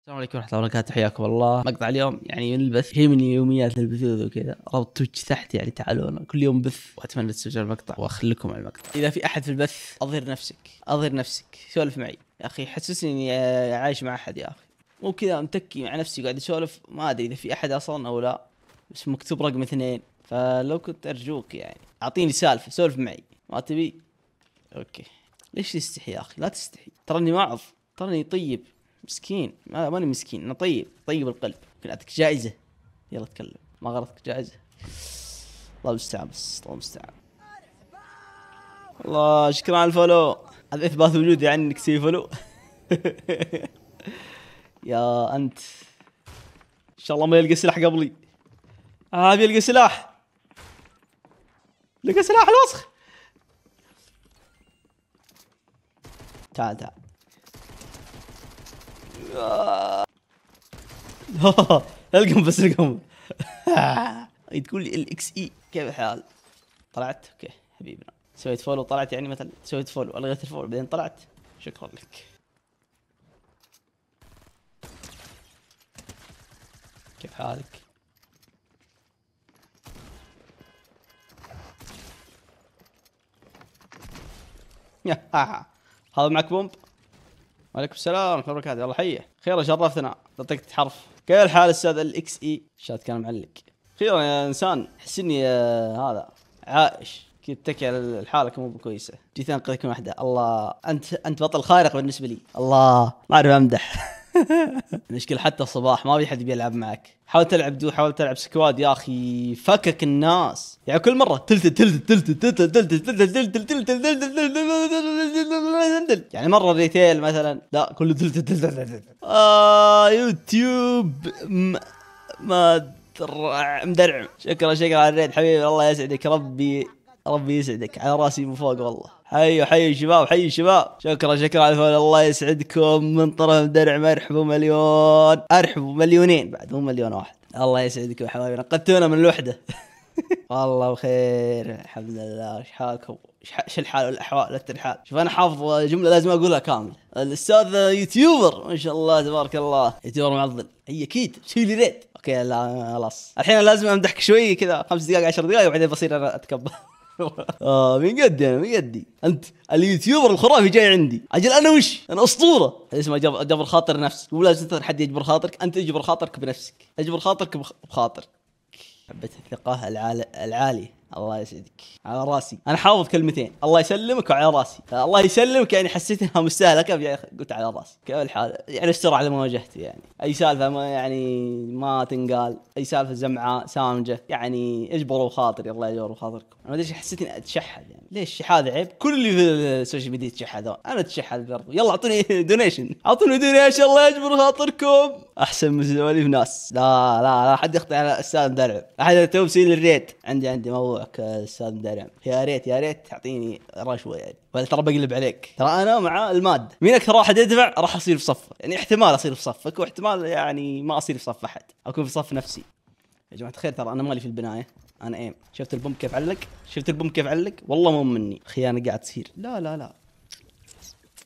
السلام عليكم ورحمة الله وبركاته، حياكم الله. مقطع اليوم يعني من البث، هي من يوميات البثوث وكذا. رابط تويتش تحت، يعني تعالوا كل يوم بث، واتمنى تسجلوا المقطع واخليكم على المقطع. اذا في احد في البث اظهر نفسك، سولف معي يا اخي، حسسني اني عايش مع احد يا اخي، مو كذا متكي مع نفسي قاعد اسولف. ما ادري اذا في احد اصلا او لا، بس مكتوب رقم 2. فلو كنت ارجوك يعني اعطيني سالفة، سولف معي. ما تبي؟ اوكي. ليش تستحي يا اخي؟ لا تستحي، تراني واعظ، تراني طيب مسكين. ماني مسكين، انا طيب القلب. ممكن اعطيك جائزة. يلا تكلم، ما غلطك جائزة. الله المستعان، بس الله المستعان. الله شكرا على الفولو، هذا اثبات وجودي يعني انك تسوي فولو. يا انت ان شاء الله ما يلقى سلاح قبلي. يلقى سلاح، لقى سلاح الوسخ. تعال القم بس القم. تقول لي الاكس اي كيف الحال؟ طلعت اوكي حبيبنا، سويت فولو طلعت، يعني مثلا سويت فولو الغيت الفولو بعدين طلعت، شكرا لك. كيف حالك؟ هذا معك بومب؟ وعليكم السلام ورحمة الله وبركاته، الله حيه. خير شرفتنا، طقت حرف. كيف الحال استاذ الاكس اي؟ الشات كان معلق. خير يا انسان، احس اني هذا عائش كذا، تتكي على حالك مو كويسه، جيت انقذك من وحده. الله انت بطل خارق بالنسبه لي. الله ما اعرف امدح. المشكلة حتى الصباح ما في حد بيلعب معك. حاول تلعب دو، حاول تلعب سكواد يا اخي، فكك الناس يعني كل مرة يعني مرة ريتيل مثلا، لا كله يوتيوب ما مدرعم. شكرا على الريد حبيبي، الله يسعدك، ربي يسعدك، على راسي من فوق والله. حي الشباب، شكرا على الفول، الله يسعدكم من طرف مدرعم. ارحبوا مليون، ارحبوا مليونين بعد، مو مليون واحد. الله يسعدكم يا حبايبي، نقذتونا من الوحدة. والله بخير الحمد لله. ايش حالكم؟ ايش الحال والاحوال والترحال؟ شوف انا حافظ جمله لازم اقولها كامل. الاستاذ يوتيوبر ما شاء الله تبارك الله، يوتيوبر معضل. هي اكيد شيل لي ريت. اوكي لا خلاص، الحين لازم امدحك شوي كذا 5 دقائق 10 دقائق وبعدين بصير انا اتكبر. من قدي انت اليوتيوبر الخرافي جاي عندي. اجل انا وش؟ انا اسطوره. اسمه جبر خاطر نفسك، مو لازم حد يجبر خاطرك، انت اجبر خاطرك بنفسك، اجبر خاطرك بخاطرك. حبة الثقة العالي، الله يسعدك، على راسي. انا حافظ كلمتين، الله يسلمك وعلى راسي. الله يسلمك يعني حسيت انها مستاهله، كيف يعني قلت على راسي؟ كيف الحال؟ يعني استر على مواجهتي، يعني اي سالفه ما يعني ما تنقال، اي سالفه زمعه سامجه يعني اجبروا خاطري، الله يجبر خاطركم. انا ما ادري حسيت اني اتشحذ، يعني ليش الشحاذ عيب؟ كل اللي في السوشيال ميديا يتشحذون، انا اتشحذ برضه. يلا اعطوني دونيشن، الله يجبر خاطركم. احسن من سواليف ناس. لا حد يخطئ على استاذ مدرب. احد توصيل الريت عندي موضوعك استاذ مدرب. يا ريت تعطيني رشوه يعني، ولا ترى بقلب عليك. ترى انا مع الماده، مين اكثر واحد يدفع راح اصير في صفه. يعني احتمال اصير في صفك، واحتمال يعني ما اصير في صف احد، اكون في صف نفسي. يا جماعه الخير ترى انا مالي في البنايه، انا ايم. شفت البوم كيف علق؟ والله مو مني خيانه قاعد تصير. لا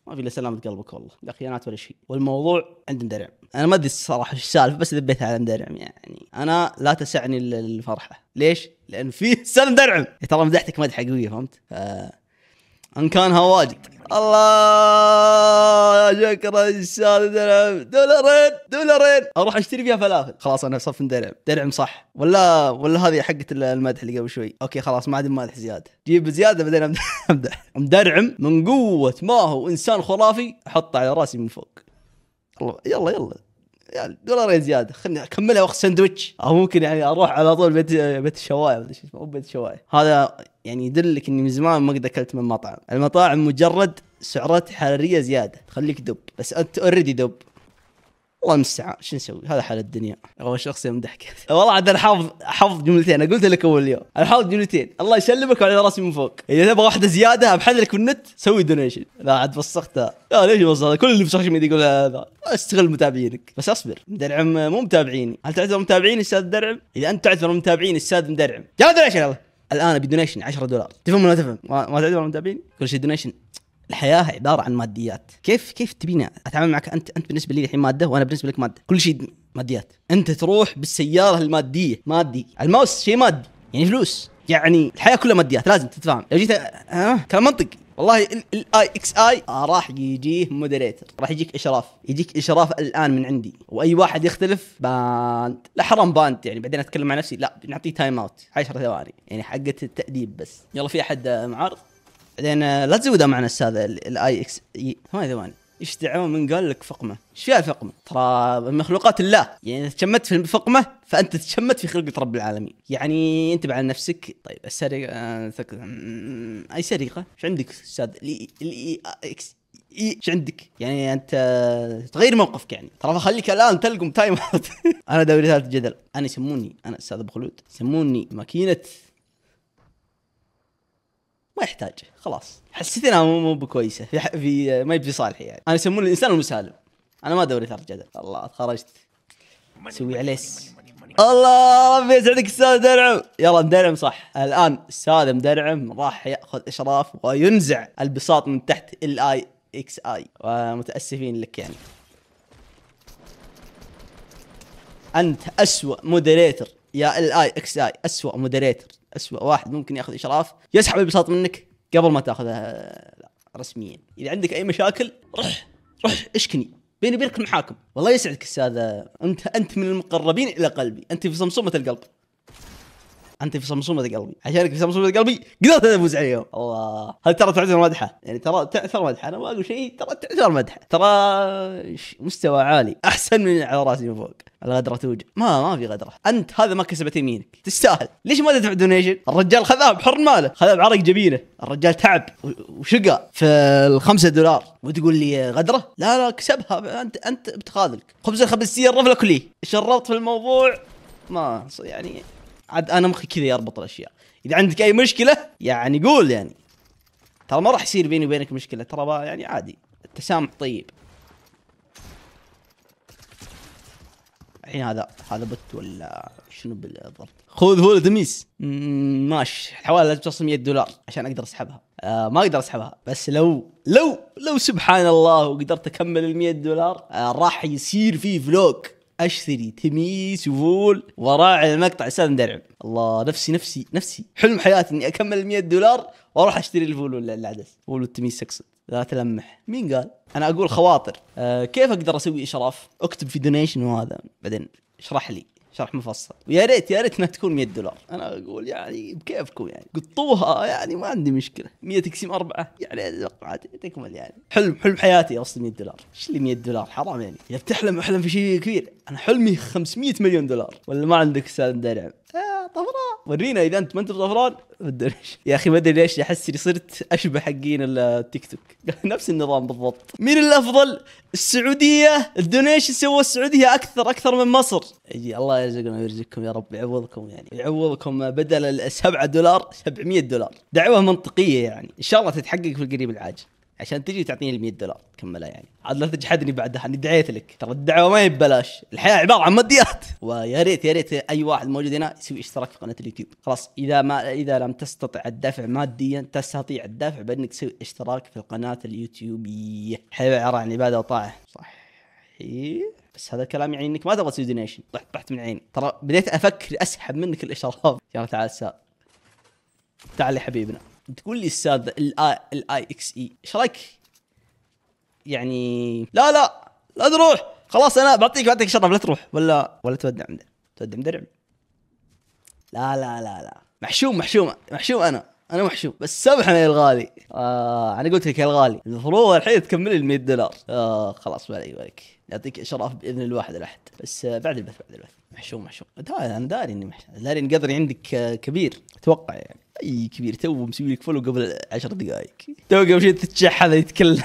ما في الا سلامة قلبك والله، لا خيانات ولا شيء. والموضوع عند مدرعم. انا ما ادري الصراحه ايش السالفه، بس ذبيتها على مدرعم. يعني انا لا تسعني الفرحه. ليش؟ لان في استاذ مدرعم. ترى مدحتك مدحه قويه، فهمت؟ ان كانها واجد. الله شكرا استاذ مدرعم. دولارين اروح اشتري فيها فلافل. خلاص انا صف مدرعم صح ولا هذه حقه المدح اللي قبل شوي؟ اوكي خلاص ما عاد مادح زياده، جيب زياده بعدين امدح. مدرعم من قوه ما هو انسان خرافي، احطه على راسي من فوق. الله يلا يعني دولارين زياده، خلني اكملها واخذ سندويتش، او ممكن يعني اروح على طول بيت الشوايه ولا شيء اسمه، بيت الشوايه. هذا يعني يدلك اني من زمان ما قد اكلت من مطعم. المطاعم مجرد سعرات حراريه زياده تخليك دب، بس انت اوريدي دب. والله المستعان، شو نسوي؟ هذا حال الدنيا. هو شخص يمدحك. والله عاد انا حافظ جملتين، انا قلت لك اول اليوم انا حافظ جملتين. الله يسلمك وعلى راسي من فوق. اذا تبغى واحده زياده ابحث لك بالنت، سوي دونيشن. لا عاد فسختها. لا ليش وصل كل اللي في السوشيال ميديا يقول هذا؟ استغل متابعينك. بس اصبر، مدرعم مو متابعيني. هل تعتبر متابعين استاذ مدرعم؟ اذا انت تعتبر متابعين استاذ مدرعم، يلا دونيشن. يلا الان ابي دونيشن $10. تفهم ولا تفهم؟ ما تعتبر متابعين؟ كل شيء دونيشن. الحياه عباره عن ماديات. كيف تبيني اتعامل معك انت بالنسبه لي الحين ماده، وانا بالنسبه لك ماده، كل شيء ماديات. انت تروح بالسياره الماديه مادي، الماوس شيء مادي يعني فلوس، يعني الحياه كلها ماديات، لازم تتفاهم. لو جيت كلام منطقي والله. الاي اكس اي راح يجيه مودريتر، راح يجيك اشراف الان من عندي، واي واحد يختلف باند، لا حرام باند يعني، بعدين اتكلم مع نفسي، لا نعطيه تايم اوت 10 ثواني يعني حقه التأديب بس. يلا في احد معارض؟ بعدين لا تزودها معنا استاذ الاي اكس اي 8 ثواني. ايش دعوه من قال لك فقمه؟ ايش فيها الفقمه؟ ترى مخلوقات الله، يعني اذا تشمت في الفقمه فانت تشمت في خلقه رب العالمين، يعني انتبه على نفسك. طيب السرقه اي سرقه؟ ايش عندك استاذ الاي اكس اي؟ ايش عندك يعني؟ انت تغير موقفك يعني، ترى خليك الان تلقم تايم اوت. انا دوري ثالث جدل، انا استاذ ابو خلود، يسموني ماكينه، ما يحتاج خلاص، حسيتنا مو بكويسه في ما يبي صالحي يعني. انا يسموني الانسان المسالم، انا ما دوري ثالث جدل. الله خرجت سوي عليه الله ربي يسعدك استاذ مدرعم. يلا مدرعم صح الان، استاذ مدرعم راح ياخذ اشراف وينزع البساط من تحت الاي اكس اي، ومتاسفين لك يعني. انت اسوأ مودريتر يا الاي اكس اي، اسوأ مودريتر، اسوأ واحد ممكن ياخذ اشراف، يسحب البساط منك قبل ما تاخذها رسميا. اذا عندك اي مشاكل روح اشكني بيني وبينك المحاكم. والله يسعدك استاذ، انت من المقربين الى قلبي، انت في صمصومه القلب، انت في صمصومه قلبي، عشانك في صمصومه قلبي قدرت افوز عليهم. الله هل ترى تعتبر مدحه يعني؟ ترى تعتبر مدحه، انا ما اقول شيء، ترى تعتبر مدحه، ترى مستوى عالي احسن من على راسي من فوق. الغدره توجع، ما في غدره، انت هذا ما كسبت يمينك، تستاهل. ليش ما تدفع دونيشن؟ الرجال خذها بحر ماله، خذها بعرق جبينه، الرجال تعب وشقى في $5 وتقول لي غدره؟ لا كسبها، انت بتخاذلك خبز الخبزيه الرفله كلي شربت في الموضوع، ما يعني عاد انا مخي كذا يربط الاشياء. اذا عندك اي مشكله يعني قول يعني، ترى ما راح يصير بيني وبينك مشكله، ترى يعني عادي، التسامح طيب. الحين هذا بت ولا شنو بالضبط؟ خذ هو دميس ماشي. الحوالي لازم توصل $100 عشان اقدر اسحبها. ما اقدر اسحبها، بس لو سبحان الله وقدرت اكمل $100 راح يصير في فلوج اشتري تميس وفول وراعي المقطع استاذ مدرعم. الله نفسي حلم حياتي اني اكمل $100 واروح اشتري الفول ولا العدس، فول والتميس اقصد، لا تلمح. مين قال؟ انا اقول خواطر. كيف اقدر اسوي اشراف؟ اكتب في دونيشن وهذا بعدين اشرح لي شرح مفصل، ويا ريت انها تكون $100. انا اقول يعني بكيفكم يعني، قطوها يعني ما عندي مشكله. 100 تقسيم 4 يعني تكمل يعني. حلم حياتي اوصل $100. ايش اللي $100 حرام يعني؟ اذا بتحلم احلم في شيء كبير. انا حلمي $500 مليون. ولا ما عندك استاذ مدرعم؟ طفران، ورينا اذا انت ما انت طفران بالدونيشن. يا اخي ما ادري ليش احس اني صرت اشبه حقين التيك توك. نفس النظام بالضبط. مين الافضل؟ السعوديه. الدونيشن سووا السعوديه اكثر من مصر. يجي الله يرزقنا ويرزقكم يا رب، يعوضكم يعني، يعوضكم بدل $7 $700. دعوه منطقيه يعني، ان شاء الله تتحقق في القريب العاجل عشان تجي تعطيني $100 كملها يعني. عاد لا تجحدني بعدها، اني دعيت لك، ترى الدعوه ما هي ببلاش، الحياه عباره عن ماديات. ويا ريت اي واحد موجود هنا يسوي اشتراك في قناه اليوتيوب. خلاص اذا لم تستطع الدفع ماديا، تستطيع الدفع بانك تسوي اشتراك في القناه اليوتيوبيه. حياه عباره عن عباده وطاعه صح. بس هذا الكلام يعني انك ما تبغى تسوي دونيشن. طحت من عيني، ترى بديت افكر اسحب منك الاشراف. يلا تعال استاذ، تعال يا حبيبنا. تقول لي استاذ الاي اكس اي ايش رايك يعني؟ لا تروح خلاص، انا بعطيك شرف، لا تروح ولا تودع مدرعم. لا محشوم انا محشوم، بس سامحنا يا الغالي. انا قلت لك يا الغالي المفروض الحين تكمل $100. خلاص بالك يعطيك اشراف باذن الواحد الاحد، بس بعد البث محشوم. انا داري اني قدري عندك كبير، اتوقع يعني اي كبير تو مسوي لك فولو قبل 10 دقائق، تو قبل شيء تتشح هذا يتكلم.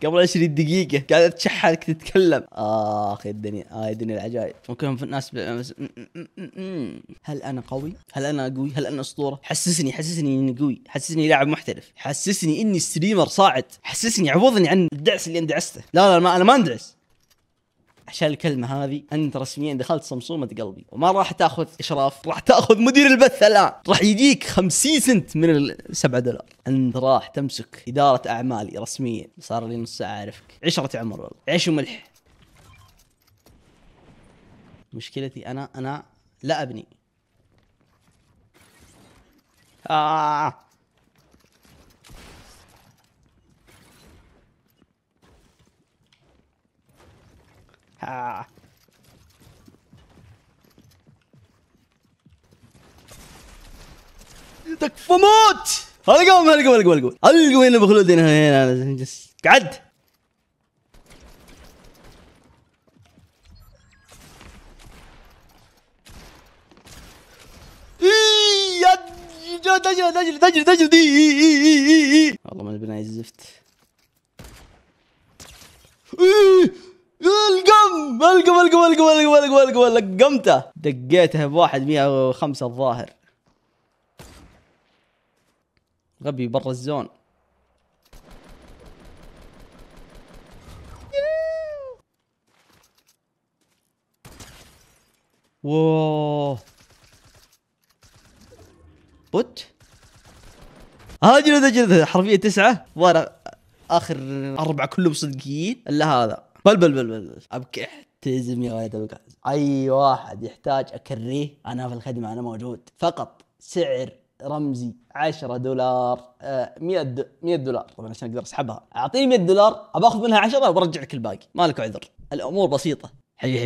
قبل 20 دقيقة قاعد تشحنك تتكلم. اخي الدنيا الدنيا العجائب. ممكن في الناس هل انا قوي؟ هل انا قوي؟ هل انا اسطورة؟ حسسني اني قوي، حسسني لاعب محترف، حسسني اني ستريمر صاعد، حسسني عوضني عن الدعس اللي اندعسته. لا انا ما اندعس. عشان الكلمة هذه أنت رسميا دخلت صمصومة قلبي، وما راح تاخذ إشراف، راح تاخذ مدير البث الآن، راح يجيك 50 سنت من $7. أنت راح تمسك إدارة أعمالي رسميا. صار لي نص ساعة أعرفك، 10 عمر والله، عيش وملح. مشكلتي أنا لا أبني. تكفى موت. القوم هنا بخلود هنا قعد. تجري والله من البناء الزفت. القم لقمته، دقيته بواحد 105 الظاهر. غبي برا الزون. واو بوت. هاجر حرفيا 9 ظاهر، اخر 4 كلهم صدقيين الا هذا. بل ابكي احتزم يا ولد ابكي. اي واحد يحتاج اكريه انا في الخدمه، انا موجود. فقط سعر رمزي $10، $100 طبعا عشان اقدر اسحبها. اعطيني $100 اباخذ منها 10 وبرجع لك الباقي، مالك عذر. الامور بسيطه. حي